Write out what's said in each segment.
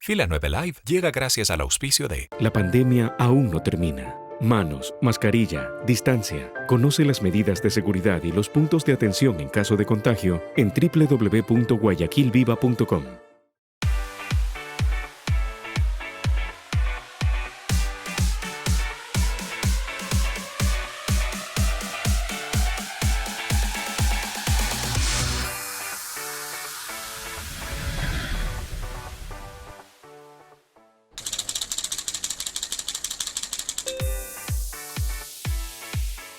Fila 9 Live llega gracias al auspicio de... La pandemia aún no termina. Manos, mascarilla, distancia. Conoce las medidas de seguridad y los puntos de atención en caso de contagio en www.guayaquilviva.com.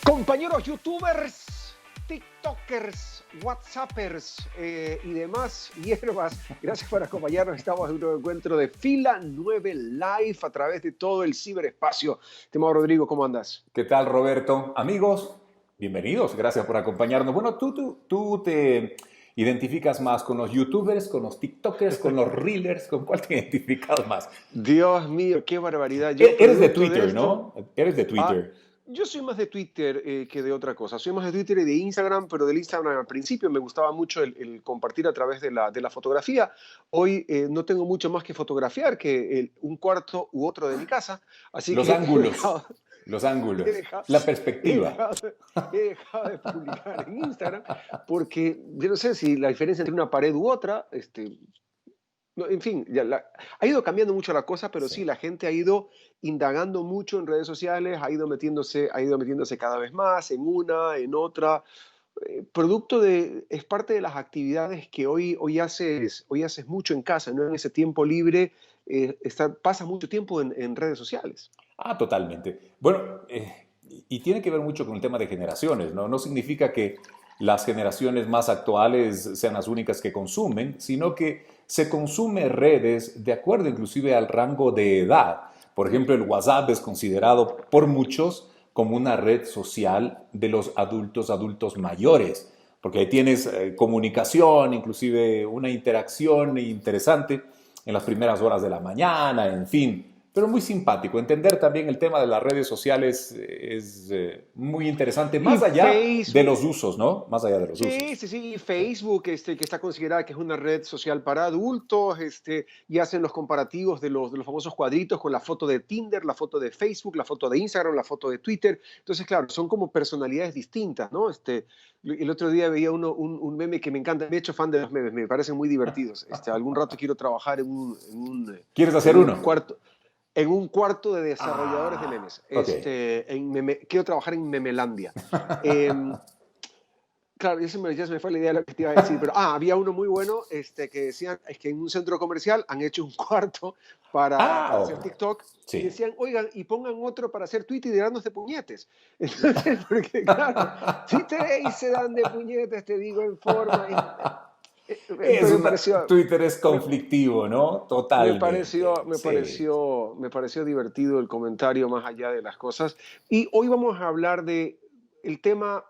Compañeros youtubers, tiktokers, whatsappers y demás hierbas, gracias por acompañarnos. Estamos en un nuevo encuentro de Fila 9 Live a través de todo el ciberespacio. Estimado Rodrigo, ¿cómo andas? ¿Qué tal, Roberto? Amigos, bienvenidos, gracias por acompañarnos. Bueno, tú te identificas más con los youtubers, con los tiktokers, con los reelers, ¿con cuál te identificas más? Dios mío, qué barbaridad. Eres de Twitter, ¿no? Eres de Twitter. Yo soy más de Twitter que de otra cosa. Soy más de Twitter y de Instagram, pero del Instagram al principio me gustaba mucho el compartir a través de la fotografía. Hoy no tengo mucho más que fotografiar que un cuarto u otro de mi casa. Así los que ángulos, la perspectiva. He dejado de publicar en Instagram porque yo no sé si la diferencia entre una pared u otra, no, en fin, ha ido cambiando mucho la cosa, pero sí, la gente ha ido indagando mucho en redes sociales, ha ido metiéndose cada vez más en una, en otra. Es parte de las actividades que hoy haces mucho en casa, ¿no? En ese tiempo libre, pasas mucho tiempo en redes sociales. Ah, totalmente. Bueno, y tiene que ver mucho con el tema de generaciones, ¿no? No significa que las generaciones más actuales sean las únicas que consumen, sino que se consume redes de acuerdo inclusive al rango de edad. Por ejemplo, el WhatsApp es considerado por muchos como una red social de los adultos mayores, porque ahí tienes comunicación, inclusive una interacción interesante en las primeras horas de la mañana, en fin. Pero muy simpático. Entender también el tema de las redes sociales es muy interesante, más allá de los usos, ¿no? Más allá de los usos. Sí. Facebook, que está considerada que es una red social para adultos, y hacen los comparativos de los famosos cuadritos con la foto de Tinder, la foto de Facebook, la foto de Instagram, la foto de Twitter. Entonces, claro, son como personalidades distintas, ¿no? El otro día veía un meme que me encanta. Me he hecho fan de los memes, me parecen muy divertidos. Algún rato quiero trabajar en un ¿Quieres hacer uno? En un cuarto de desarrolladores de memes. Okay. Quiero trabajar en Memelandia. Claro, ya se me fue la idea de lo que te iba a decir, pero había uno muy bueno que decían, es que en un centro comercial han hecho un cuarto para hacer TikTok, sí. Y decían, oigan, y pongan otro para hacer Twitter y darnos de puñetes. Entonces, porque claro, si te se dan de puñetes, te digo en forma... Twitter es conflictivo, ¿no? Totalmente. Me pareció divertido el comentario más allá de las cosas. Y hoy vamos a hablar de el tema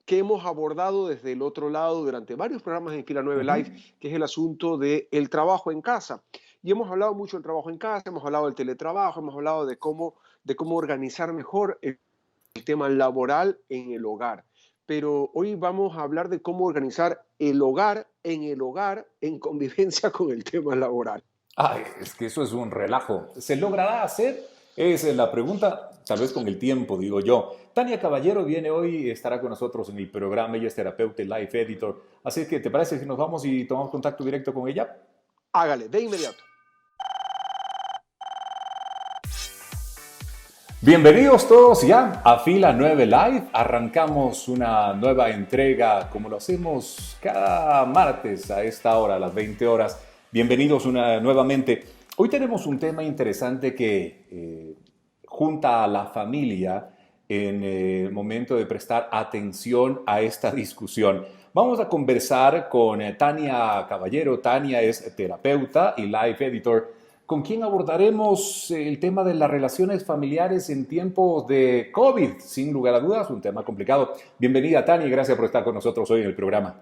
que hemos abordado desde el otro lado durante varios programas en Fila 9 Live, que es el asunto del trabajo en casa. Y hemos hablado mucho del trabajo en casa, hemos hablado del teletrabajo, hemos hablado de cómo organizar mejor el tema laboral en el hogar. Pero hoy vamos a hablar de cómo organizar el hogar en convivencia con el tema laboral. Ay, es que eso es un relajo. ¿Se logrará hacer? Esa es la pregunta, tal vez con el tiempo, digo yo. Tania Caballero viene hoy y estará con nosotros en el programa. Ella es terapeuta y live editor. Así que, ¿te parece que nos vamos y tomamos contacto directo con ella? Hágale, de inmediato. Bienvenidos todos ya a Fila 9 Live. Arrancamos una nueva entrega como lo hacemos cada martes a esta hora, a las 20 horas. Bienvenidos nuevamente. Hoy tenemos un tema interesante que junta a la familia en el momento de prestar atención a esta discusión. Vamos a conversar con Tania Caballero. Tania es terapeuta y live editor, con quien abordaremos el tema de las relaciones familiares en tiempos de COVID. Sin lugar a dudas, un tema complicado. Bienvenida, Tania, y gracias por estar con nosotros hoy en el programa.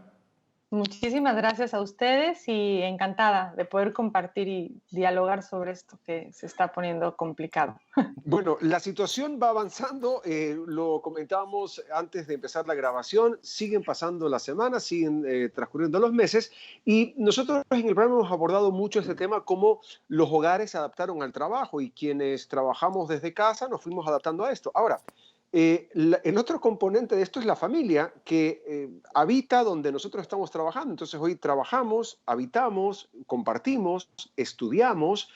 Muchísimas gracias a ustedes y encantada de poder compartir y dialogar sobre esto que se está poniendo complicado. Bueno, la situación va avanzando, lo comentábamos antes de empezar la grabación, siguen pasando las semanas, siguen transcurriendo los meses y nosotros en el programa hemos abordado mucho este tema, cómo los hogares se adaptaron al trabajo y quienes trabajamos desde casa nos fuimos adaptando a esto. Ahora, el otro componente de esto es la familia que habita donde nosotros estamos trabajando. Entonces hoy trabajamos, habitamos, compartimos, estudiamos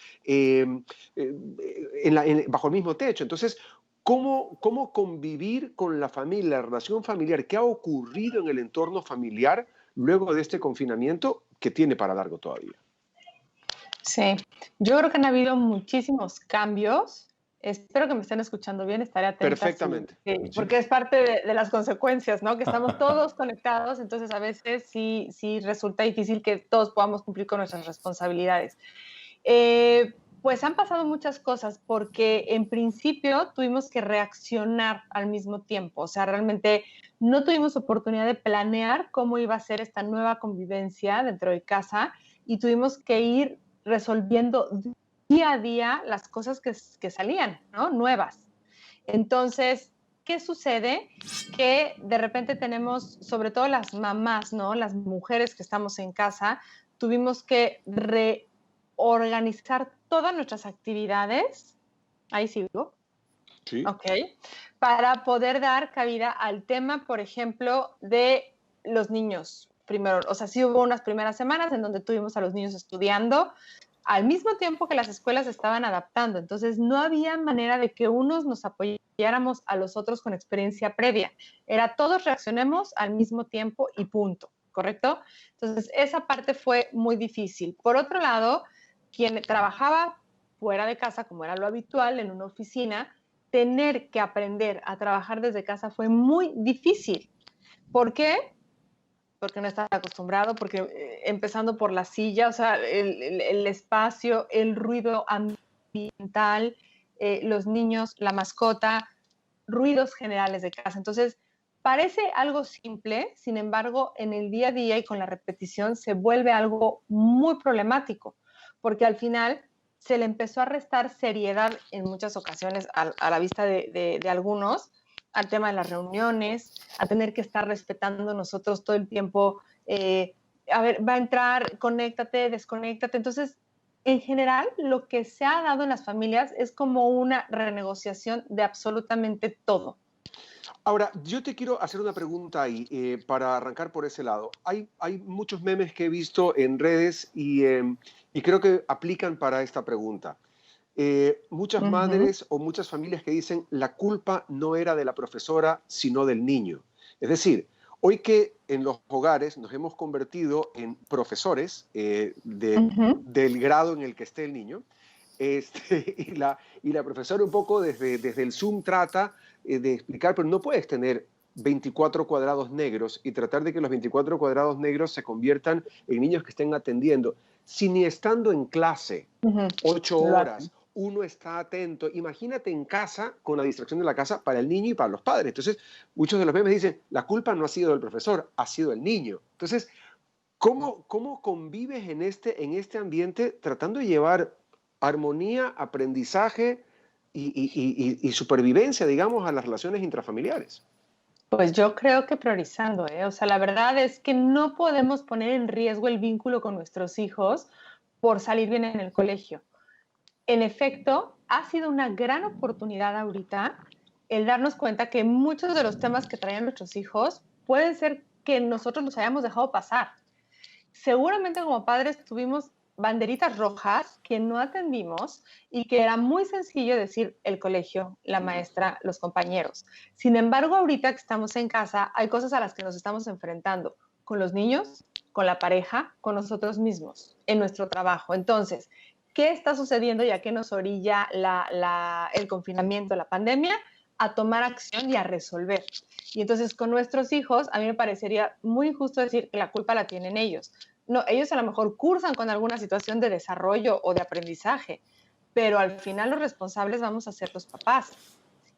bajo el mismo techo. Entonces, ¿cómo convivir con la familia, la relación familiar? ¿Qué ha ocurrido en el entorno familiar luego de este confinamiento que tiene para largo todavía? Sí, yo creo que han habido muchísimos cambios. Espero que me estén escuchando bien, estaré atenta. Perfectamente. Sí, porque es parte de las consecuencias, ¿no? Que estamos todos conectados, entonces a veces sí resulta difícil que todos podamos cumplir con nuestras responsabilidades. Pues han pasado muchas cosas porque en principio tuvimos que reaccionar al mismo tiempo, o sea, realmente no tuvimos oportunidad de planear cómo iba a ser esta nueva convivencia dentro de casa y tuvimos que ir resolviendo día a día las cosas que salían, ¿no? Nuevas. Entonces, ¿qué sucede? Que de repente tenemos, sobre todo las mamás, ¿no? Las mujeres que estamos en casa, tuvimos que reorganizar todas nuestras actividades. Ahí sigo. Sí. Ok. Para poder dar cabida al tema, por ejemplo, de los niños. Primero, o sea, sí hubo unas primeras semanas en donde tuvimos a los niños estudiando, al mismo tiempo que las escuelas estaban adaptando. Entonces, no había manera de que unos nos apoyáramos a los otros con experiencia previa. Era todos reaccionemos al mismo tiempo y punto, ¿correcto? Entonces, esa parte fue muy difícil. Por otro lado, quien trabajaba fuera de casa, como era lo habitual en una oficina, tener que aprender a trabajar desde casa fue muy difícil. ¿Por qué? Porque no estaba acostumbrado, porque empezando por la silla, o sea, el espacio, el ruido ambiental, los niños, la mascota, ruidos generales de casa. Entonces, parece algo simple, sin embargo, en el día a día y con la repetición se vuelve algo muy problemático, porque al final se le empezó a restar seriedad en muchas ocasiones a la vista de algunos, al tema de las reuniones, a tener que estar respetando nosotros todo el tiempo, a ver, va a entrar, conéctate, desconéctate. Entonces, en general, lo que se ha dado en las familias es como una renegociación de absolutamente todo. Ahora, yo te quiero hacer una pregunta ahí, para arrancar por ese lado. Hay muchos memes que he visto en redes y creo que aplican para esta pregunta. Muchas madres o muchas familias que dicen la culpa no era de la profesora, sino del niño. Es decir, hoy que en los hogares nos hemos convertido en profesores del grado en el que esté el niño, y la profesora un poco desde el Zoom trata de explicar, pero no puedes tener 24 cuadrados negros y tratar de que los 24 cuadrados negros se conviertan en niños que estén atendiendo. Si ni estando en clase, 8 horas, uno está atento. Imagínate en casa, con la distracción de la casa para el niño y para los padres. Entonces, muchos de los memes dicen, la culpa no ha sido del profesor, ha sido el niño. Entonces, ¿cómo convives en este ambiente tratando de llevar armonía, aprendizaje y supervivencia, digamos, a las relaciones intrafamiliares? Pues yo creo que priorizando, ¿eh? O sea, la verdad es que no podemos poner en riesgo el vínculo con nuestros hijos por salir bien en el colegio. En efecto, ha sido una gran oportunidad ahorita el darnos cuenta que muchos de los temas que traían nuestros hijos pueden ser que nosotros los hayamos dejado pasar. Seguramente como padres tuvimos banderitas rojas que no atendimos y que era muy sencillo decir el colegio, la maestra, los compañeros. Sin embargo, ahorita que estamos en casa, hay cosas a las que nos estamos enfrentando con los niños, con la pareja, con nosotros mismos, en nuestro trabajo. Entonces, ¿qué está sucediendo y a qué nos orilla el confinamiento, la pandemia? A tomar acción y a resolver. Y entonces con nuestros hijos, a mí me parecería muy injusto decir que la culpa la tienen ellos. No, ellos a lo mejor cursan con alguna situación de desarrollo o de aprendizaje, pero al final los responsables vamos a ser los papás.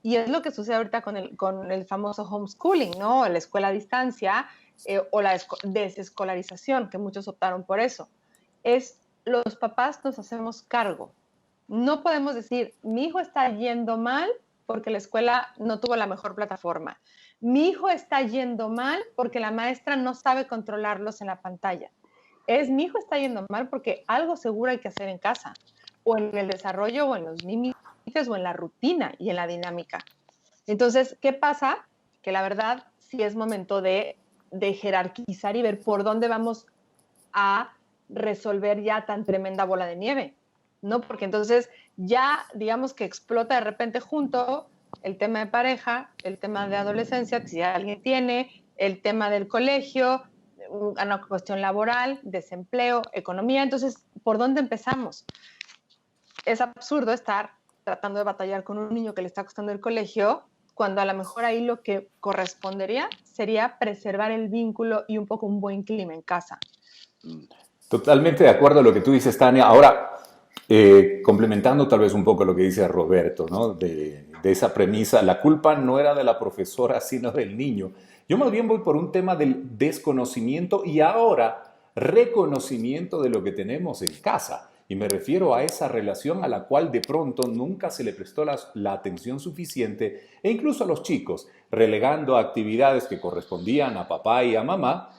Y es lo que sucede ahorita con el famoso homeschooling, ¿no? La escuela a distancia, o la desescolarización, que muchos optaron por eso. Es los papás nos hacemos cargo. No podemos decir, mi hijo está yendo mal porque la escuela no tuvo la mejor plataforma. Mi hijo está yendo mal porque la maestra no sabe controlarlos en la pantalla. Mi hijo está yendo mal porque algo seguro hay que hacer en casa, o en el desarrollo, o en los límites, o en la rutina y en la dinámica. Entonces, ¿qué pasa? Que la verdad sí es momento de jerarquizar y ver por dónde vamos a resolver ya tan tremenda bola de nieve, ¿no? Porque entonces ya digamos que explota de repente junto el tema de pareja, el tema de adolescencia, si alguien tiene, el tema del colegio, una cuestión laboral, desempleo, economía. Entonces, ¿por dónde empezamos? Es absurdo estar tratando de batallar con un niño que le está costando el colegio, cuando a lo mejor ahí lo que correspondería sería preservar el vínculo y un poco un buen clima en casa. Totalmente de acuerdo a lo que tú dices, Tania. Ahora, complementando tal vez un poco lo que dice Roberto, ¿no? De esa premisa, la culpa no era de la profesora, sino del niño. Yo más bien voy por un tema del desconocimiento y ahora reconocimiento de lo que tenemos en casa. Y me refiero a esa relación a la cual de pronto nunca se le prestó la atención suficiente, e incluso a los chicos, relegando actividades que correspondían a papá y a mamá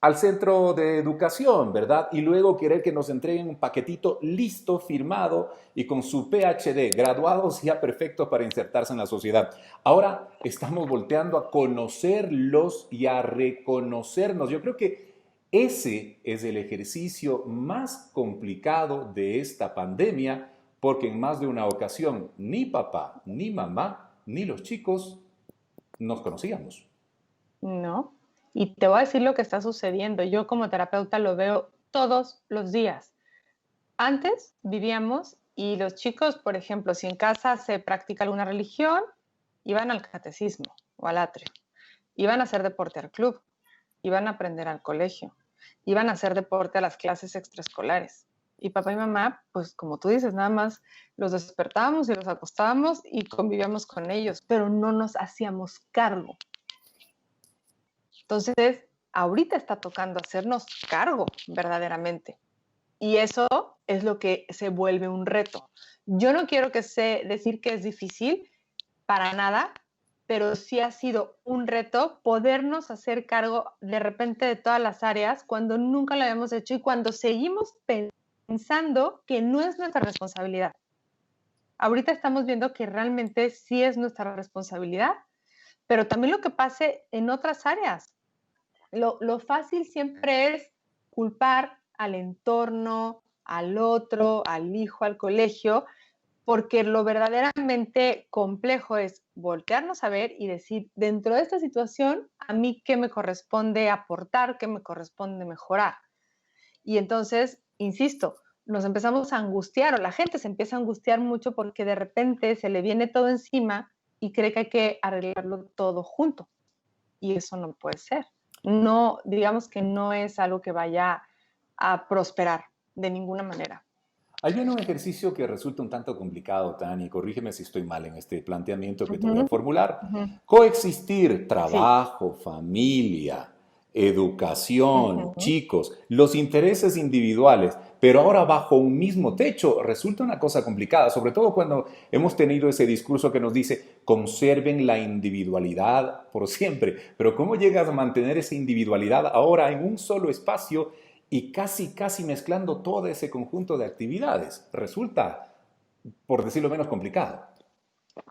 al centro de educación, ¿verdad? Y luego querer que nos entreguen un paquetito listo, firmado y con su PhD, graduados ya perfectos para insertarse en la sociedad. Ahora estamos volteando a conocerlos y a reconocernos. Yo creo que ese es el ejercicio más complicado de esta pandemia, porque en más de una ocasión ni papá, ni mamá, ni los chicos nos conocíamos. No. Y te voy a decir lo que está sucediendo. Yo como terapeuta lo veo todos los días. Antes vivíamos y los chicos, por ejemplo, si en casa se practica alguna religión, iban al catecismo o al atrio, iban a hacer deporte al club, iban a aprender al colegio, iban a hacer deporte a las clases extraescolares. Y papá y mamá, pues como tú dices, nada más los despertábamos y los acostábamos y convivíamos con ellos, pero no nos hacíamos cargo. Entonces, ahorita está tocando hacernos cargo verdaderamente. Y eso es lo que se vuelve un reto. Yo no quiero decir que es difícil, para nada, pero sí ha sido un reto podernos hacer cargo de repente de todas las áreas cuando nunca lo habíamos hecho y cuando seguimos pensando que no es nuestra responsabilidad. Ahorita estamos viendo que realmente sí es nuestra responsabilidad, pero también lo que pase en otras áreas. Lo fácil siempre es culpar al entorno, al otro, al hijo, al colegio, porque lo verdaderamente complejo es voltearnos a ver y decir, dentro de esta situación, a mí qué me corresponde aportar, qué me corresponde mejorar. Y entonces, insisto, nos empezamos a angustiar o la gente se empieza a angustiar mucho porque de repente se le viene todo encima y cree que hay que arreglarlo todo junto. Y eso no puede ser. No, digamos que no es algo que vaya a prosperar de ninguna manera. Hay un ejercicio que resulta un tanto complicado, Tani, corrígeme si estoy mal en este planteamiento que te voy a formular. Coexistir, trabajo, familia, educación, chicos, los intereses individuales, pero ahora bajo un mismo techo, resulta una cosa complicada, sobre todo cuando hemos tenido ese discurso que nos dice, conserven la individualidad por siempre, pero ¿cómo llegas a mantener esa individualidad ahora en un solo espacio y casi mezclando todo ese conjunto de actividades? Resulta, por decirlo menos, complicado.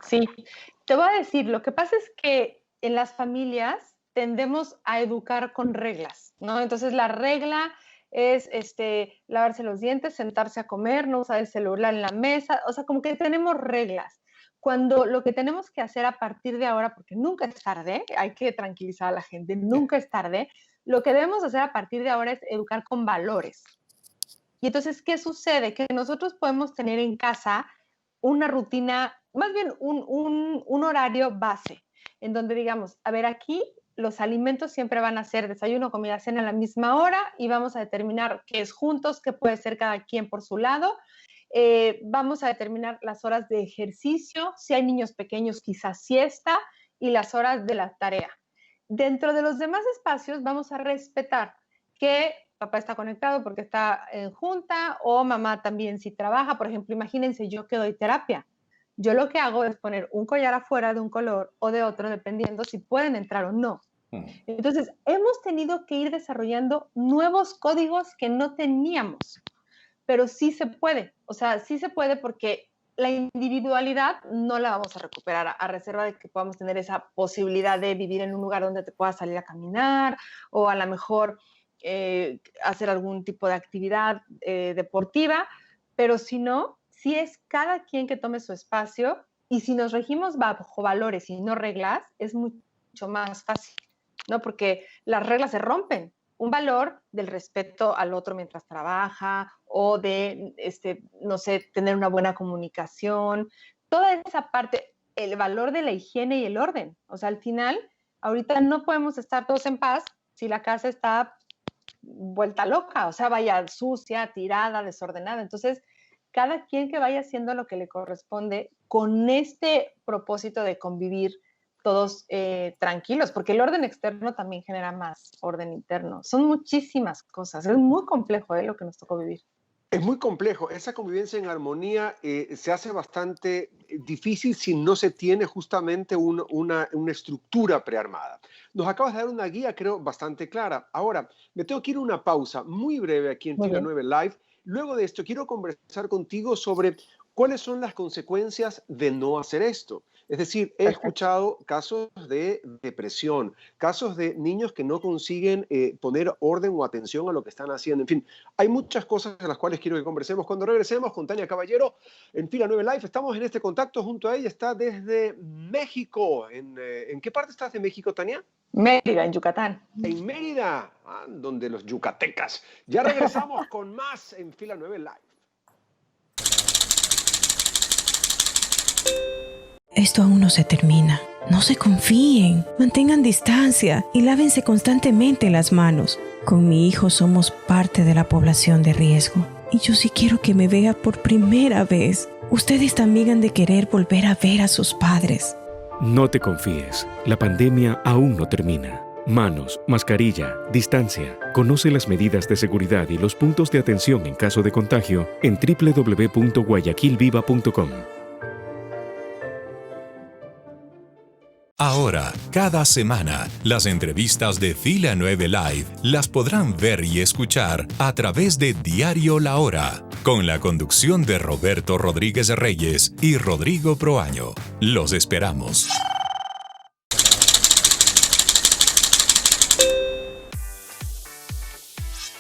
Sí, te voy a decir, lo que pasa es que en las familias tendemos a educar con reglas, ¿no? Entonces la regla es lavarse los dientes, sentarse a comer, no usar el celular en la mesa, o sea, como que tenemos reglas. Cuando lo que tenemos que hacer a partir de ahora, porque nunca es tarde, hay que tranquilizar a la gente, nunca es tarde, lo que debemos hacer a partir de ahora es educar con valores. Y entonces, ¿qué sucede? Que nosotros podemos tener en casa una rutina, más bien un horario base, en donde digamos, a ver, aquí los alimentos siempre van a ser desayuno, comida, cena a la misma hora y vamos a determinar qué es juntos, qué puede ser cada quien por su lado. Vamos a determinar las horas de ejercicio, si hay niños pequeños, quizás siesta, y las horas de la tarea. dentro de los demás espacios vamos a respetar que papá está conectado porque está en junta o mamá también si trabaja. Por ejemplo, imagínense yo que doy terapia. Yo lo que hago es poner un collar afuera de un color o de otro, dependiendo si pueden entrar o no. Entonces, hemos tenido que ir desarrollando nuevos códigos que no teníamos, pero sí se puede. O sea, sí se puede porque la individualidad no la vamos a recuperar a reserva de que podamos tener esa posibilidad de vivir en un lugar donde te puedas salir a caminar o a lo mejor hacer algún tipo de actividad deportiva, pero si no, si es cada quien que tome su espacio y si nos regimos bajo valores y no reglas, es mucho más fácil, ¿no? Porque las reglas se rompen. Un valor del respeto al otro mientras trabaja o de, no sé, tener una buena comunicación, toda esa parte, el valor de la higiene y el orden. O sea, al final, ahorita no podemos estar todos en paz si la casa está vuelta loca, o sea, vaya sucia, tirada, desordenada. Entonces, cada quien que vaya haciendo lo que le corresponde con este propósito de convivir todos tranquilos, porque el orden externo también genera más orden interno. Son muchísimas cosas, es muy complejo lo que nos tocó vivir. Es muy complejo. Esa convivencia en armonía se hace bastante difícil si no se tiene justamente una estructura prearmada. Nos acabas de dar una guía, creo, bastante clara. Ahora, me tengo que ir a una pausa muy breve aquí en Fila 9 Live. Luego de esto, quiero conversar contigo sobre cuáles son las consecuencias de no hacer esto. Es decir, he escuchado casos de depresión, casos de niños que no consiguen poner orden o atención a lo que están haciendo. En fin, hay muchas cosas de las cuales quiero que conversemos. Cuando regresemos con Tania Caballero en Fila 9 Live, estamos en este contacto junto a ella. Está desde México. ¿En qué parte estás de México, Tania? Mérida, en Yucatán. En Mérida, donde los yucatecas. Ya regresamos con más en Fila 9 Live. Esto aún no se termina. No se confíen, mantengan distancia y lávense constantemente las manos. Con mi hijo somos parte de la población de riesgo y yo sí quiero que me vea por primera vez. Ustedes también han de querer volver a ver a sus padres. No te confíes, la pandemia aún no termina. Manos, mascarilla, distancia. Conoce las medidas de seguridad y los puntos de atención en caso de contagio en www.guayaquilviva.com. Ahora, cada semana, las entrevistas de Fila 9 Live las podrán ver y escuchar a través de Diario La Hora, con la conducción de Roberto Rodríguez Reyes y Rodrigo Proaño. Los esperamos.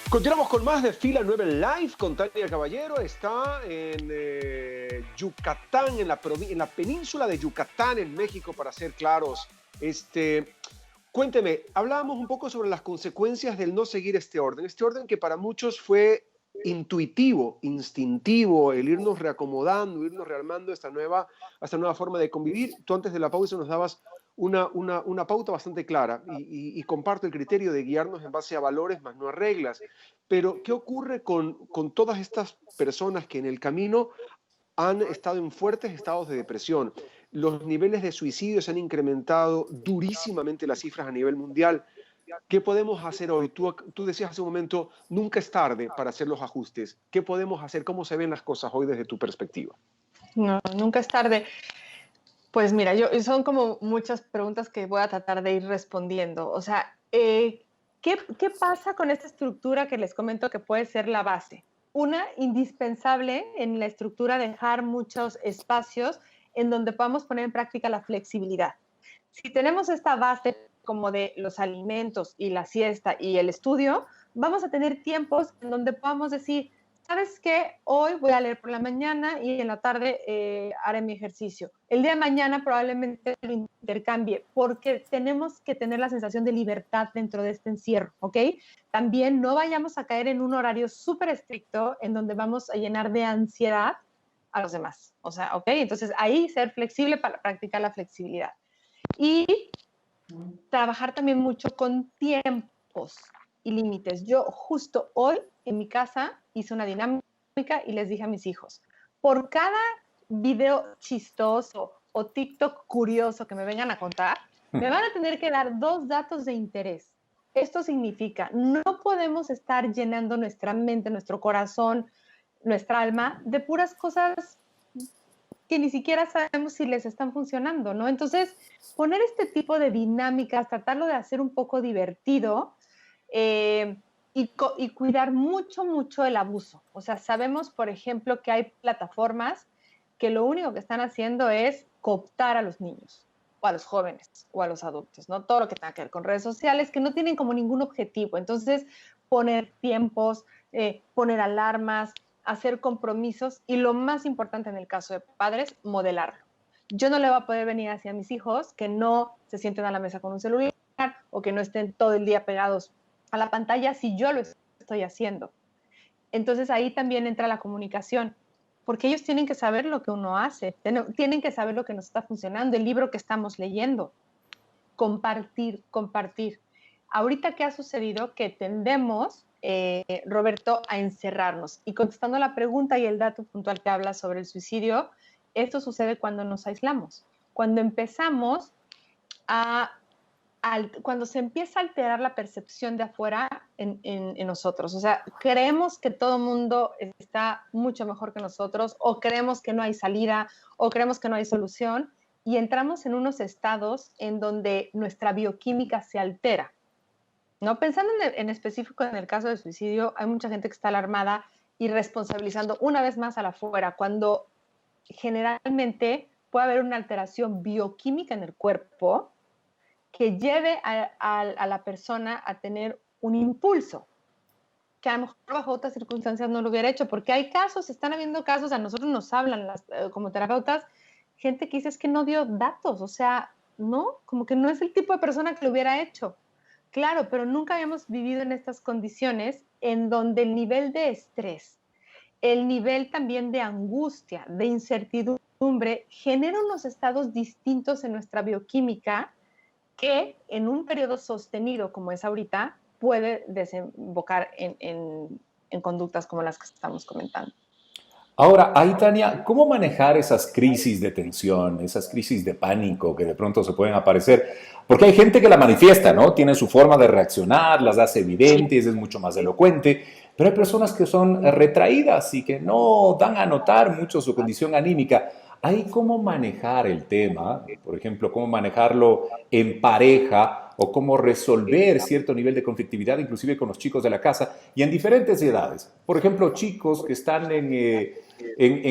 Continuamos con más de Fila 9 Live con Tania Caballero. Está en Yucatán, en la península de Yucatán, en México, para ser claros. Cuénteme, hablábamos un poco sobre las consecuencias del no seguir este orden que para muchos fue intuitivo, instintivo, el irnos reacomodando, irnos rearmando esta nueva forma de convivir. Tú antes de la pausa nos dabas una pauta bastante clara y comparto el criterio de guiarnos en base a valores más no a reglas. Pero, ¿qué ocurre con todas estas personas que en el camino han estado en fuertes estados de depresión? Los niveles de suicidio se han incrementado durísimamente, las cifras a nivel mundial. ¿Qué podemos hacer hoy? Tú decías hace un momento, nunca es tarde para hacer los ajustes. ¿Qué podemos hacer? ¿Cómo se ven las cosas hoy desde tu perspectiva? No, nunca es tarde. Pues mira, son como muchas preguntas que voy a tratar de ir respondiendo. O sea, ¿qué pasa con esta estructura que les comento que puede ser la base? Una, indispensable en la estructura, dejar muchos espacios en donde podamos poner en práctica la flexibilidad. Si tenemos esta base como de los alimentos y la siesta y el estudio, vamos a tener tiempos en donde podamos decir, ¿sabes qué? Hoy voy a leer por la mañana y en la tarde haré mi ejercicio. El día de mañana probablemente lo intercambie porque tenemos que tener la sensación de libertad dentro de este encierro, ¿ok? También no vayamos a caer en un horario súper estricto en donde vamos a llenar de ansiedad a los demás. O sea, ¿ok? Entonces ahí ser flexible para practicar la flexibilidad. Y trabajar también mucho con tiempos y límites. Yo justo hoy en mi casa hice una dinámica y les dije a mis hijos, por cada video chistoso o TikTok curioso que me vengan a contar, Me van a tener que dar 2 datos de interés. Esto significa, no podemos estar llenando nuestra mente, nuestro corazón, nuestra alma de puras cosas que ni siquiera sabemos si les están funcionando, ¿no? Entonces, poner este tipo de dinámicas, tratarlo de hacer un poco divertido y cuidar mucho, mucho el abuso. O sea, sabemos, por ejemplo, que hay plataformas que lo único que están haciendo es cooptar a los niños, o a los jóvenes, o a los adultos, ¿no? Todo lo que tenga que ver con redes sociales, que no tienen como ningún objetivo. Entonces, poner tiempos, poner alarmas, hacer compromisos y lo más importante en el caso de padres, modelarlo. Yo no le voy a poder venir hacia mis hijos que no se sienten a la mesa con un celular o que no estén todo el día pegados a la pantalla si yo lo estoy haciendo. Entonces ahí también entra la comunicación, porque ellos tienen que saber lo que uno hace, tienen que saber lo que nos está funcionando, el libro que estamos leyendo, compartir. Ahorita, ¿qué ha sucedido? Que tendemos, Roberto, a encerrarnos. Y contestando la pregunta y el dato puntual que habla sobre el suicidio, esto sucede cuando nos aislamos, cuando empezamos cuando se empieza a alterar la percepción de afuera en nosotros. O sea, creemos que todo el mundo está mucho mejor que nosotros, o creemos que no hay salida, o creemos que no hay solución, y entramos en unos estados en donde nuestra bioquímica se altera, ¿no? Pensando en específico en el caso del suicidio, hay mucha gente que está alarmada y responsabilizando una vez más a la afuera, cuando generalmente puede haber una alteración bioquímica en el cuerpo que lleve a la persona a tener un impulso, que a lo mejor bajo otras circunstancias no lo hubiera hecho, porque hay casos, están habiendo casos, a nosotros nos hablan como terapeutas, gente que dice es que no dio datos, o sea, no, como que no es el tipo de persona que lo hubiera hecho. Claro, pero nunca habíamos vivido en estas condiciones en donde el nivel de estrés, el nivel también de angustia, de incertidumbre, genera unos estados distintos en nuestra bioquímica que en un periodo sostenido como es ahorita puede desembocar en conductas como las que estamos comentando. Ahora, ahí, Tania, ¿cómo manejar esas crisis de tensión, esas crisis de pánico que de pronto se pueden aparecer? Porque hay gente que la manifiesta, ¿no? Tiene su forma de reaccionar, las hace evidentes, es mucho más elocuente, pero hay personas que son retraídas y que no dan a notar mucho su condición anímica. ¿Hay cómo manejar el tema? Por ejemplo, cómo manejarlo en pareja o cómo resolver cierto nivel de conflictividad, inclusive con los chicos de la casa y en diferentes edades. Por ejemplo, chicos que están en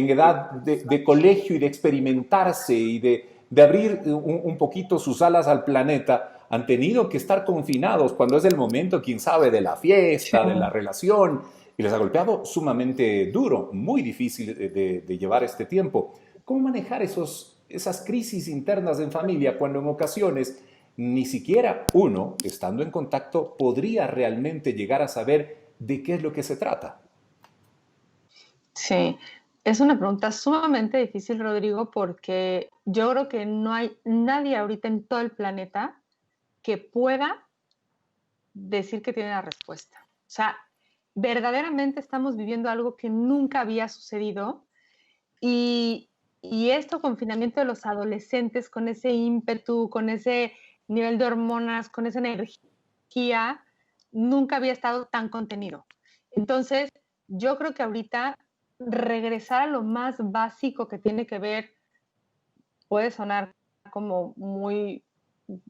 edad de colegio y de experimentarse y de abrir un poquito sus alas al planeta, han tenido que estar confinados cuando es el momento, quién sabe, de la fiesta, de la relación, y les ha golpeado sumamente duro, muy difícil de llevar este tiempo. ¿Cómo manejar esas crisis internas en familia cuando en ocasiones ni siquiera uno, estando en contacto, podría realmente llegar a saber de qué es lo que se trata? Sí, es una pregunta sumamente difícil, Rodrigo, porque yo creo que no hay nadie ahorita en todo el planeta que pueda decir que tiene la respuesta. O sea, verdaderamente estamos viviendo algo que nunca había sucedido y esto confinamiento de los adolescentes con ese ímpetu, con ese nivel de hormonas, con esa energía, nunca había estado tan contenido. Entonces, yo creo que ahorita regresar a lo más básico que tiene que ver, puede sonar como muy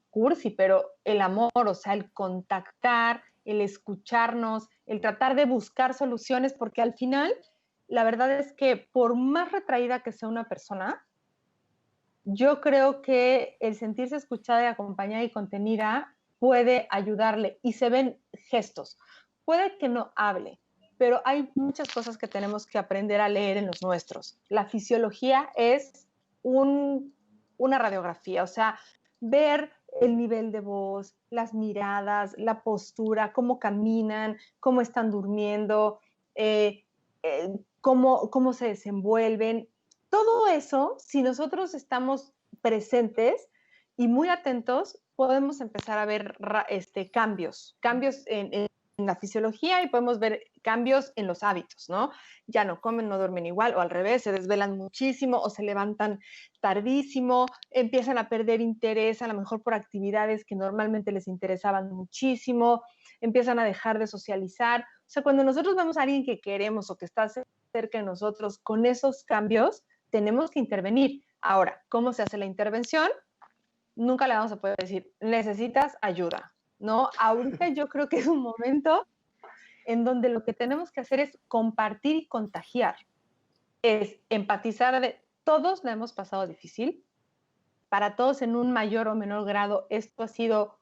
cursi, pero el amor, o sea, el contactar, el escucharnos, el tratar de buscar soluciones, porque al final, la verdad es que por más retraída que sea una persona, yo creo que el sentirse escuchada y acompañada y contenida puede ayudarle y se ven gestos. Puede que no hable, pero hay muchas cosas que tenemos que aprender a leer en los nuestros. La fisiología es una radiografía, o sea, ver el nivel de voz, las miradas, la postura, cómo caminan, cómo están durmiendo, cómo se desenvuelven. Todo eso, si nosotros estamos presentes y muy atentos, podemos empezar a ver cambios en la fisiología y podemos ver cambios en los hábitos, ¿no? Ya no comen, no duermen igual, o al revés, se desvelan muchísimo o se levantan tardísimo, empiezan a perder interés a lo mejor por actividades que normalmente les interesaban muchísimo, empiezan a dejar de socializar. O sea, cuando nosotros vemos a alguien que queremos o que está cerca de nosotros con esos cambios, tenemos que intervenir. Ahora, ¿cómo se hace la intervención? Nunca le vamos a poder decir, necesitas ayuda, ¿no? Ahorita yo creo que es un momento en donde lo que tenemos que hacer es compartir y contagiar, es empatizar de todos la hemos pasado difícil, para todos en un mayor o menor grado esto ha sido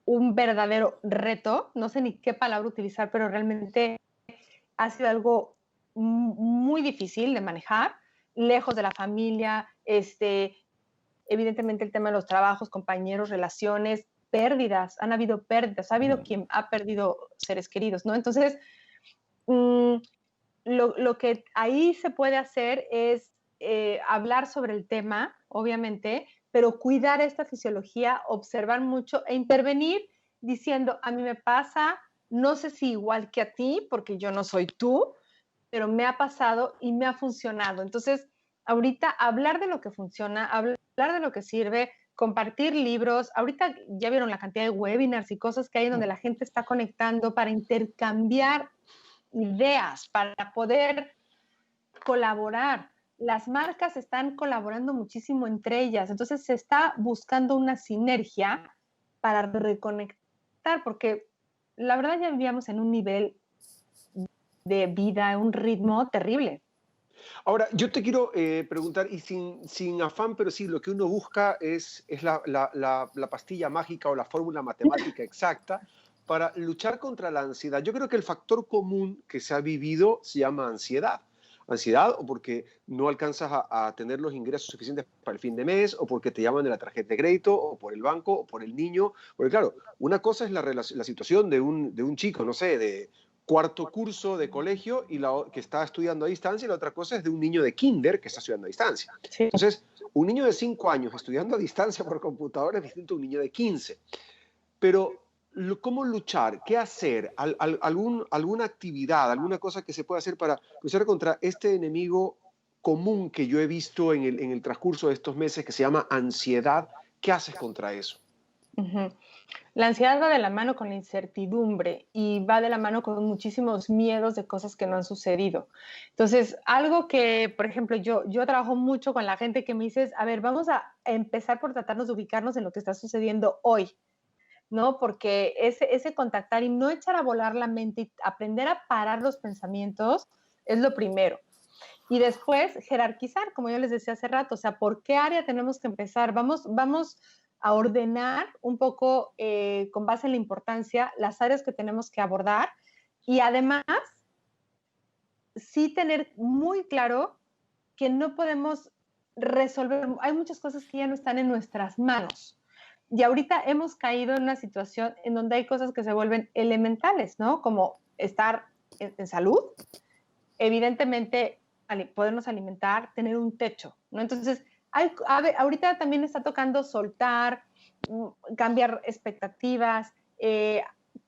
un verdadero reto, no sé ni qué palabra utilizar, pero realmente ha sido algo muy difícil de manejar, lejos de la familia, evidentemente el tema de los trabajos, compañeros, relaciones, pérdidas, han habido pérdidas, ha habido quien ha perdido seres queridos, ¿no? Entonces, lo que ahí se puede hacer es hablar sobre el tema, obviamente, pero cuidar esta fisiología, observar mucho e intervenir diciendo, a mí me pasa, no sé si igual que a ti, porque yo no soy tú, pero me ha pasado y me ha funcionado. Entonces, ahorita hablar de lo que funciona, hablar de lo que sirve, compartir libros. Ahorita ya vieron la cantidad de webinars y cosas que hay donde la gente está conectando para intercambiar ideas, para poder colaborar. Las marcas están colaborando muchísimo entre ellas, entonces se está buscando una sinergia para reconectar, porque la verdad ya vivíamos en un nivel de vida, un ritmo terrible. Ahora, yo te quiero preguntar, y sin afán, pero sí, lo que uno busca es la pastilla mágica o la fórmula matemática exacta para luchar contra la ansiedad. Yo creo que el factor común que se ha vivido se llama ansiedad. Ansiedad o porque no alcanzas a tener los ingresos suficientes para el fin de mes, o porque te llaman de la tarjeta de crédito, o por el banco, o por el niño. Porque claro, una cosa es la situación de un chico, no sé, de cuarto curso de colegio que está estudiando a distancia, y la otra cosa es de un niño de kinder que está estudiando a distancia. Sí. Entonces, un niño de 5 años estudiando a distancia por computadora es distinto a un niño de 15. Pero, ¿cómo luchar? ¿Qué hacer? ¿Alguna actividad, alguna cosa que se pueda hacer para luchar contra este enemigo común que yo he visto en el transcurso de estos meses que se llama ansiedad? ¿Qué haces contra eso? Uh-huh. La ansiedad va de la mano con la incertidumbre y va de la mano con muchísimos miedos de cosas que no han sucedido. Entonces, algo que, por ejemplo, yo trabajo mucho con la gente que me dice, a ver, vamos a empezar por tratarnos de ubicarnos en lo que está sucediendo hoy, ¿no? Porque ese contactar y no echar a volar la mente y aprender a parar los pensamientos es lo primero. Y después, jerarquizar, como yo les decía hace rato, o sea, ¿por qué área tenemos que empezar? Vamos a ordenar un poco con base en la importancia las áreas que tenemos que abordar y además sí tener muy claro que no podemos resolver, hay muchas cosas que ya no están en nuestras manos y ahorita hemos caído en una situación en donde hay cosas que se vuelven elementales, ¿no? Como estar en salud, evidentemente podernos alimentar, tener un techo, ¿no? Entonces, ahorita también está tocando soltar, cambiar expectativas,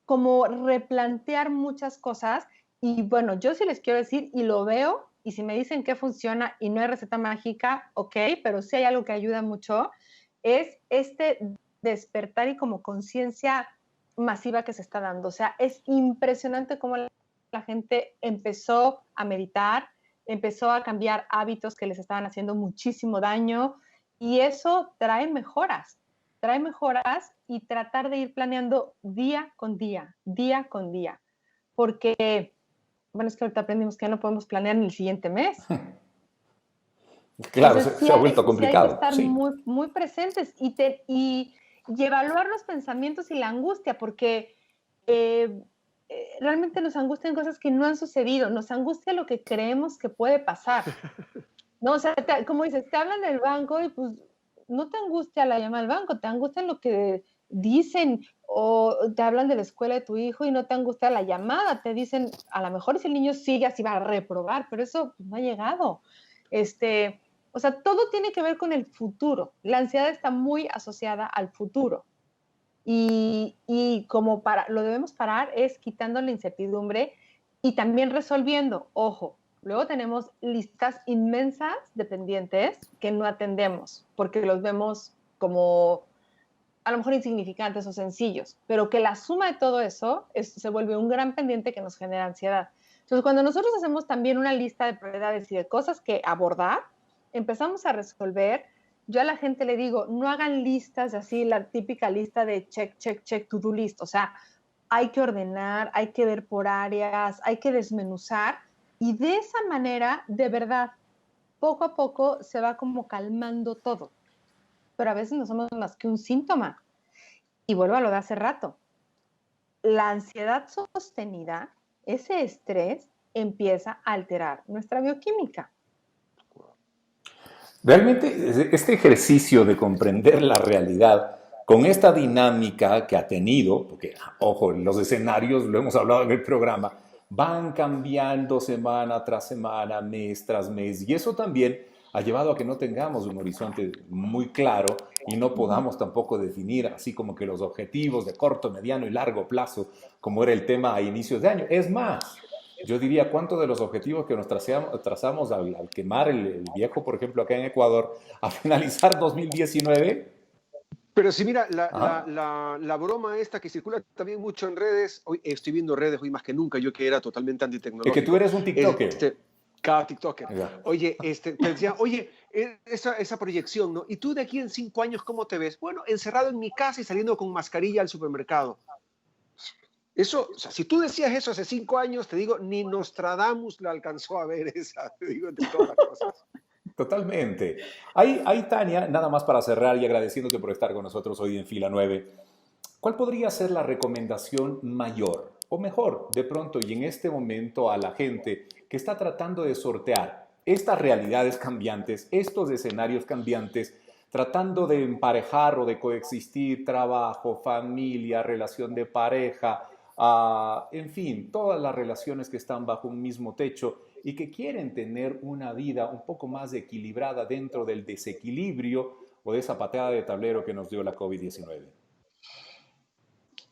como replantear muchas cosas. Y bueno, yo sí les quiero decir, y lo veo, y si me dicen que funciona y no hay receta mágica, ok, pero sí hay algo que ayuda mucho, es despertar y como conciencia masiva que se está dando. O sea, es impresionante cómo la gente empezó a meditar, empezó a cambiar hábitos que les estaban haciendo muchísimo daño y eso trae mejoras y tratar de ir planeando día con día, porque, bueno, es que ahorita aprendimos que ya no podemos planear ni el siguiente mes. Claro, entonces, se ha vuelto complicado. Sí hay que estar muy, muy presentes y evaluar los pensamientos y la angustia, porque realmente nos angustian cosas que no han sucedido, nos angustia lo que creemos que puede pasar. No, o sea, como dices, te hablan del banco y pues no te angustia la llamada del banco, te angustia lo que dicen, o te hablan de la escuela de tu hijo y no te angustia la llamada, te dicen, a lo mejor si el niño sigue así va a reprobar, pero eso pues, no ha llegado. O sea, todo tiene que ver con el futuro. La ansiedad está muy asociada al futuro. Y como lo debemos parar es quitando la incertidumbre y también resolviendo. Ojo, luego tenemos listas inmensas de pendientes que no atendemos porque los vemos como a lo mejor insignificantes o sencillos, pero que la suma de todo eso se vuelve un gran pendiente que nos genera ansiedad. Entonces, cuando nosotros hacemos también una lista de prioridades y de cosas que abordar, empezamos a resolver. Yo a la gente le digo, no hagan listas así, la típica lista de check, check, check, to-do list. O sea, hay que ordenar, hay que ver por áreas, hay que desmenuzar y de esa manera, de verdad, poco a poco se va como calmando todo. Pero a veces no somos más que un síntoma. Y vuelvo a lo de hace rato. La ansiedad sostenida, ese estrés, empieza a alterar nuestra bioquímica. Realmente este ejercicio de comprender la realidad con esta dinámica que ha tenido, porque, ojo, los escenarios, lo hemos hablado en el programa, van cambiando semana tras semana, mes tras mes, y eso también ha llevado a que no tengamos un horizonte muy claro y no podamos tampoco definir así como que los objetivos de corto, mediano y largo plazo, como era el tema a inicios de año. Es más, yo diría cuántos de los objetivos que nos trazamos al quemar el viejo, por ejemplo, acá en Ecuador, a finalizar 2019. Pero si mira, la broma esta que circula también mucho en redes, hoy estoy viendo redes hoy más que nunca, yo que era totalmente Es que tú antitecnológico. eres un TikToker. Cada TikToker. Ya. Oye, te decía, oye, esa proyección, ¿no? ¿Y tú de aquí en 5 años cómo te ves? Bueno, encerrado en mi casa y saliendo con mascarilla al supermercado. Eso, o sea, si tú decías eso hace 5 años, te digo, ni Nostradamus la alcanzó a ver esa, te digo, entre todas las cosas. Totalmente. Ahí, Tania, nada más para cerrar y agradeciéndote por estar con nosotros hoy en Fila 9, ¿cuál podría ser la recomendación mayor? O mejor, de pronto y en este momento a la gente que está tratando de sortear estas realidades cambiantes, estos escenarios cambiantes, tratando de emparejar o de coexistir trabajo, familia, relación de pareja, en fin, todas las relaciones que están bajo un mismo techo y que quieren tener una vida un poco más equilibrada dentro del desequilibrio o de esa patada de tablero que nos dio la COVID-19?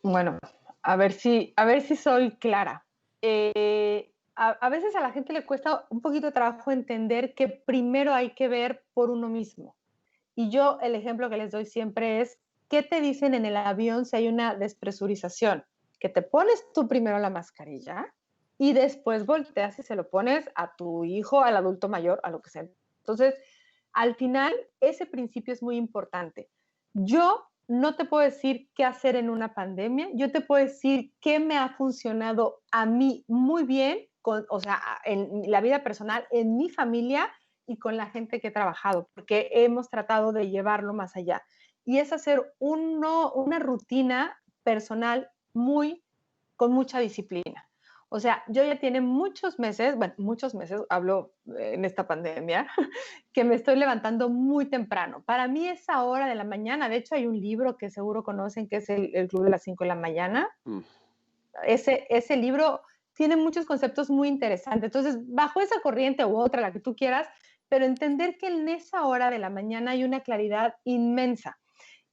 Bueno, a ver si soy clara. A veces a la gente le cuesta un poquito de trabajo entender que primero hay que ver por uno mismo. Y yo el ejemplo que les doy siempre es, ¿qué te dicen en el avión si hay una despresurización? Que te pones tú primero la mascarilla y después volteas y se lo pones a tu hijo, al adulto mayor, a lo que sea. Entonces, al final, ese principio es muy importante. Yo no te puedo decir qué hacer en una pandemia, yo te puedo decir qué me ha funcionado a mí muy bien, o sea, en la vida personal, en mi familia y con la gente que he trabajado, porque hemos tratado de llevarlo más allá. Y es hacer una rutina personal con mucha disciplina. O sea, yo ya tiene muchos meses, hablo en esta pandemia, que me estoy levantando muy temprano. Para mí esa hora de la mañana, de hecho hay un libro que seguro conocen que es el Club de las 5 de la mañana. Ese libro tiene muchos conceptos muy interesantes. Entonces, bajo esa corriente u otra, la que tú quieras, pero entender que en esa hora de la mañana hay una claridad inmensa.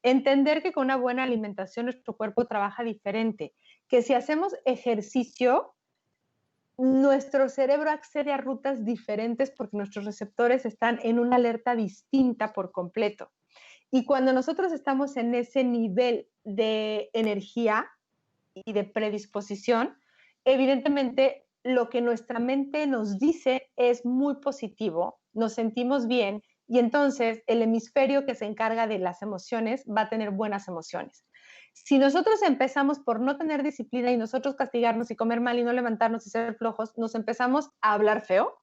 Entender que con una buena alimentación nuestro cuerpo trabaja diferente, que si hacemos ejercicio, nuestro cerebro accede a rutas diferentes porque nuestros receptores están en una alerta distinta por completo. Y cuando nosotros estamos en ese nivel de energía y de predisposición, evidentemente lo que nuestra mente nos dice es muy positivo, nos sentimos bien y entonces el hemisferio que se encarga de las emociones va a tener buenas emociones. Si nosotros empezamos por no tener disciplina y nosotros castigarnos y comer mal y no levantarnos y ser flojos, nos empezamos a hablar feo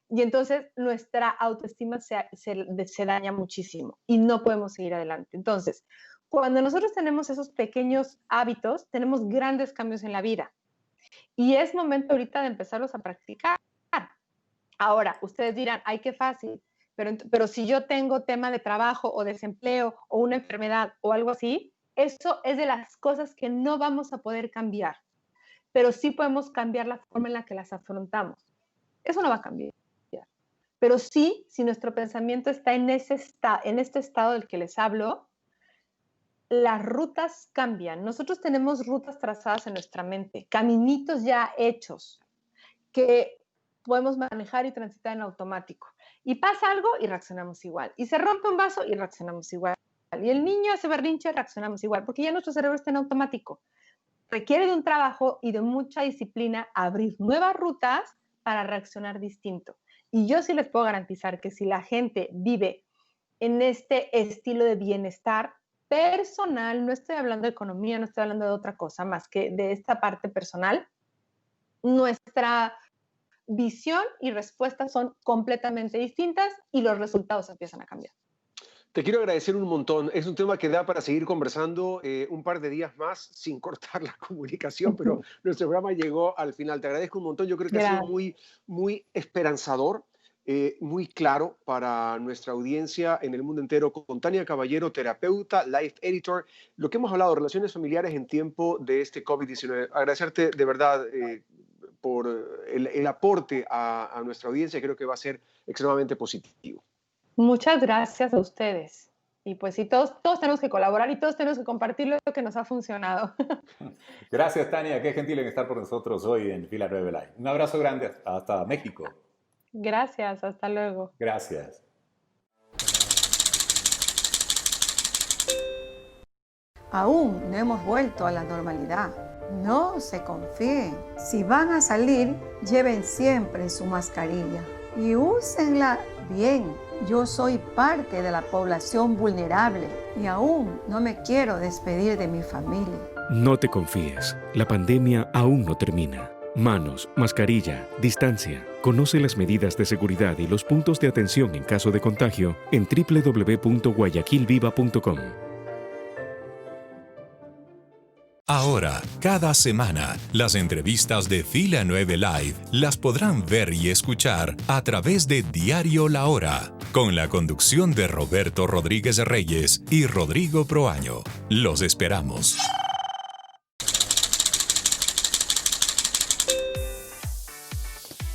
y entonces nuestra autoestima se daña muchísimo y no podemos seguir adelante. Entonces, cuando nosotros tenemos esos pequeños hábitos, tenemos grandes cambios en la vida y es momento ahorita de empezarlos a practicar. Ahora, ustedes dirán, ay, qué fácil, pero si yo tengo tema de trabajo o desempleo o una enfermedad o algo así, eso es de las cosas que no vamos a poder cambiar, pero sí podemos cambiar la forma en la que las afrontamos. Eso no va a cambiar. Pero sí, si nuestro pensamiento está en este estado del que les hablo, las rutas cambian. Nosotros tenemos rutas trazadas en nuestra mente, caminitos ya hechos que podemos manejar y transitar en automático. Y pasa algo y reaccionamos igual. Y se rompe un vaso y reaccionamos igual. Y el niño hace berrinche y reaccionamos igual, porque ya nuestro cerebro está en automático. Requiere de un trabajo y de mucha disciplina abrir nuevas rutas para reaccionar distinto. Y yo sí les puedo garantizar que si la gente vive en este estilo de bienestar personal, no estoy hablando de economía, no estoy hablando de otra cosa más que de esta parte personal, nuestra visión y respuesta son completamente distintas y los resultados empiezan a cambiar. Te quiero agradecer un montón. Es un tema que da para seguir conversando un par de días más sin cortar la comunicación, pero nuestro programa llegó al final. Te agradezco un montón. Yo creo que ha sido muy esperanzador, muy claro para nuestra audiencia en el mundo entero, con Tania Caballero, terapeuta, life editor. Lo que hemos hablado, relaciones familiares en tiempo de este COVID-19. Agradecerte de verdad por el aporte a nuestra audiencia. Creo que va a ser extremadamente positivo. Muchas gracias a ustedes. Y pues sí, todos tenemos que colaborar y todos tenemos que compartir lo que nos ha funcionado. Gracias, Tania. Qué gentil en estar por nosotros hoy en Fila 9 Live. Un abrazo grande hasta México. Gracias, hasta luego. Gracias. Aún no hemos vuelto a la normalidad. No se confíen. Si van a salir, lleven siempre su mascarilla y úsenla bien. Yo soy parte de la población vulnerable y aún no me quiero despedir de mi familia. No te confíes. La pandemia aún no termina. Manos, mascarilla, distancia. Conoce las medidas de seguridad y los puntos de atención en caso de contagio en www.guayaquilviva.com. Ahora, cada semana, las entrevistas de Fila 9 Live las podrán ver y escuchar a través de Diario La Hora, con la conducción de Roberto Rodríguez Reyes y Rodrigo Proaño. Los esperamos.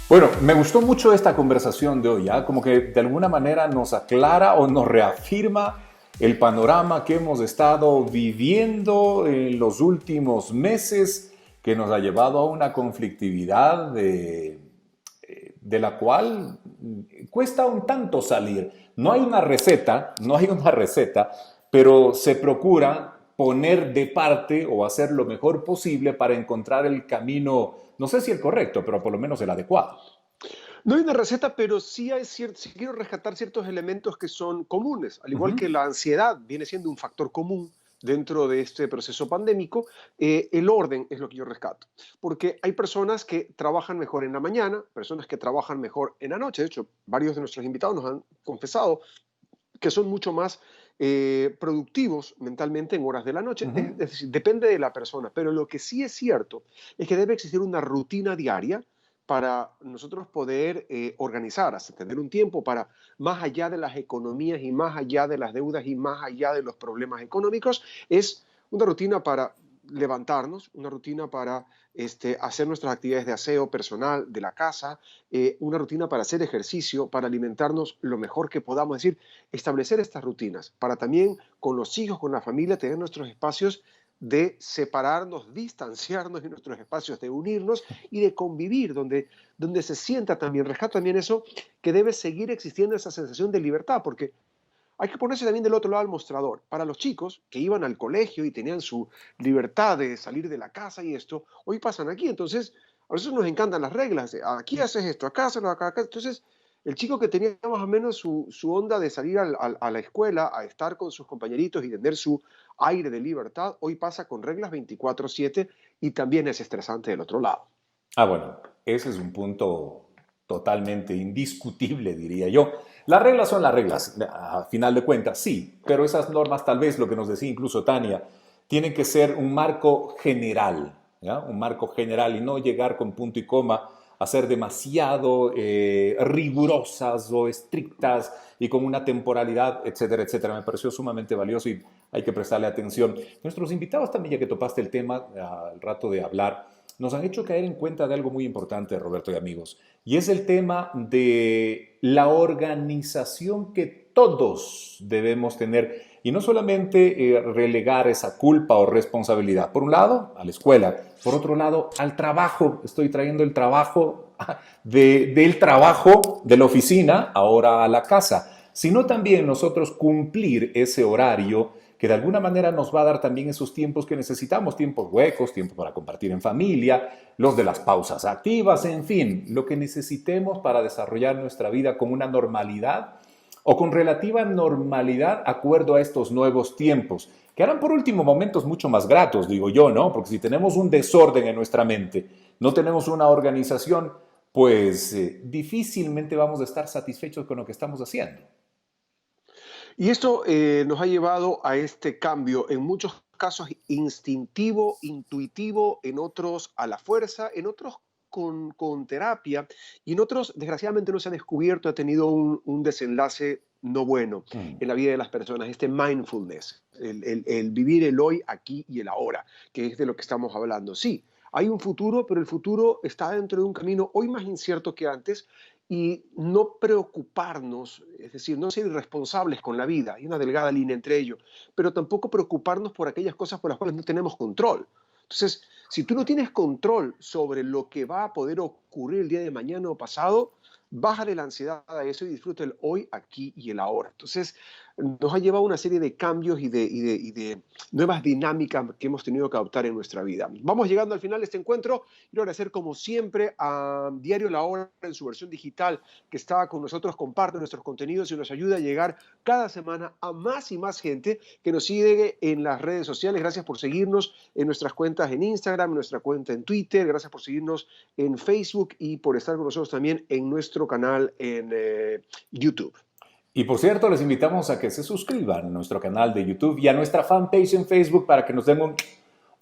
Bueno, me gustó mucho esta conversación de hoy, como que de alguna manera nos aclara o nos reafirma el panorama que hemos estado viviendo en los últimos meses, que nos ha llevado a una conflictividad de la cual cuesta un tanto salir. No hay una receta, pero se procura poner de parte o hacer lo mejor posible para encontrar el camino, no sé si el correcto, pero por lo menos el adecuado. No hay una receta, pero sí quiero rescatar ciertos elementos que son comunes. Al igual que la ansiedad viene siendo un factor común dentro de este proceso pandémico, el orden es lo que yo rescato. Porque hay personas que trabajan mejor en la mañana, personas que trabajan mejor en la noche. De hecho, varios de nuestros invitados nos han confesado que son mucho más productivos mentalmente en horas de la noche. Es decir, depende de la persona. Pero lo que sí es cierto es que debe existir una rutina diaria para nosotros poder organizar, hasta tener un tiempo para, más allá de las economías y más allá de las deudas y más allá de los problemas económicos, es una rutina para levantarnos, una rutina para hacer nuestras actividades de aseo personal de la casa, una rutina para hacer ejercicio, para alimentarnos lo mejor que podamos, es decir, establecer estas rutinas para también con los hijos, con la familia, tener nuestros espacios de separarnos, distanciarnos de nuestros espacios, de unirnos y de convivir, donde se sienta también, rescata también eso, que debe seguir existiendo esa sensación de libertad, porque hay que ponerse también del otro lado del mostrador. Para los chicos que iban al colegio y tenían su libertad de salir de la casa y esto, hoy pasan aquí, entonces a nosotros nos encantan las reglas, aquí haces esto, acá haces acá, entonces el chico que tenía más o menos su onda de salir a la escuela, a estar con sus compañeritos y tener su aire de libertad, hoy pasa con reglas 24/7 y también es estresante del otro lado. Bueno, ese es un punto totalmente indiscutible, diría yo. Las reglas son las reglas, a final de cuentas, sí, pero esas normas, tal vez lo que nos decía incluso Tania, tienen que ser un marco general, ¿ya? Un marco general y no llegar con punto y coma a ser demasiado rigurosas o estrictas y con una temporalidad, etcétera, etcétera. Me pareció sumamente valioso y hay que prestarle atención. Nuestros invitados también, ya que topaste el tema al rato de hablar, nos han hecho caer en cuenta de algo muy importante, Roberto y amigos, y es el tema de la organización que todos debemos tener Y no solamente relegar esa culpa o responsabilidad, por un lado, a la escuela, por otro lado, al trabajo. Estoy trayendo el trabajo del trabajo de la oficina ahora a la casa, sino también nosotros cumplir ese horario que de alguna manera nos va a dar también esos tiempos que necesitamos, tiempos huecos, tiempo para compartir en familia, los de las pausas activas, en fin, lo que necesitemos para desarrollar nuestra vida con una normalidad o con relativa normalidad acuerdo a estos nuevos tiempos, que harán por último momentos mucho más gratos, digo yo, ¿no? Porque si tenemos un desorden en nuestra mente, no tenemos una organización, pues difícilmente vamos a estar satisfechos con lo que estamos haciendo. Y esto nos ha llevado a este cambio, en muchos casos instintivo, intuitivo, en otros a la fuerza, en otros con terapia, y en otros desgraciadamente no se ha descubierto, ha tenido un desenlace no bueno en la vida de las personas, este mindfulness, el vivir el hoy, aquí y el ahora, que es de lo que estamos hablando. Sí, hay un futuro, pero el futuro está dentro de un camino hoy más incierto que antes, y no preocuparnos, es decir, no ser irresponsables con la vida, hay una delgada línea entre ello, pero tampoco preocuparnos por aquellas cosas por las cuales no tenemos control. Entonces, si tú no tienes control sobre lo que va a poder ocurrir el día de mañana o pasado, bájale la ansiedad a eso y disfruta el hoy, aquí y el ahora. Entonces, nos ha llevado una serie de cambios y de nuevas dinámicas que hemos tenido que adoptar en nuestra vida. Vamos llegando al final de este encuentro. Quiero agradecer, como siempre, a Diario La Hora en su versión digital, que está con nosotros, comparte nuestros contenidos y nos ayuda a llegar cada semana a más y más gente que nos sigue en las redes sociales. Gracias por seguirnos en nuestras cuentas en Instagram, en nuestra cuenta en Twitter. Gracias por seguirnos en Facebook y por estar con nosotros también en nuestro canal en YouTube. Y por cierto, les invitamos a que se suscriban a nuestro canal de YouTube y a nuestra fanpage en Facebook para que nos den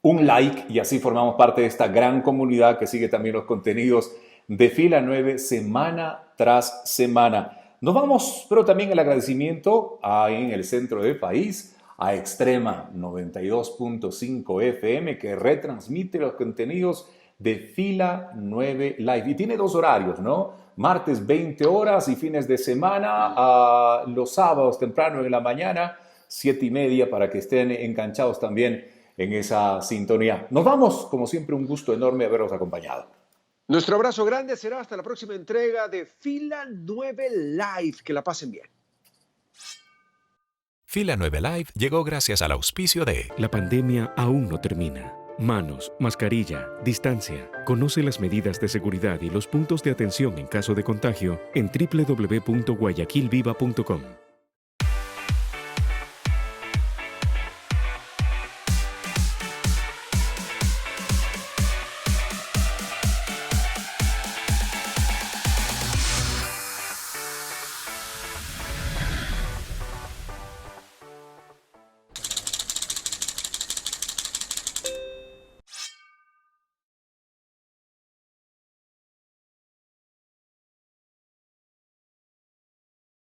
un like y así formamos parte de esta gran comunidad que sigue también los contenidos de Fila 9 semana tras semana. Nos vamos, pero también el agradecimiento en el centro del país a Extrema 92.5 FM que retransmite los contenidos de Fila 9 Live. Y tiene 2 horarios, ¿no? Martes 20 horas y fines de semana, los sábados temprano en la mañana, 7:30, para que estén enganchados también en esa sintonía. Nos vamos, como siempre, un gusto enorme haberlos acompañado. Nuestro abrazo grande, será hasta la próxima entrega de Fila 9 Live. Que la pasen bien. Fila 9 Live llegó gracias al auspicio de... La pandemia aún no termina. Manos, mascarilla, distancia. Conoce las medidas de seguridad y los puntos de atención en caso de contagio en www.guayaquilviva.com.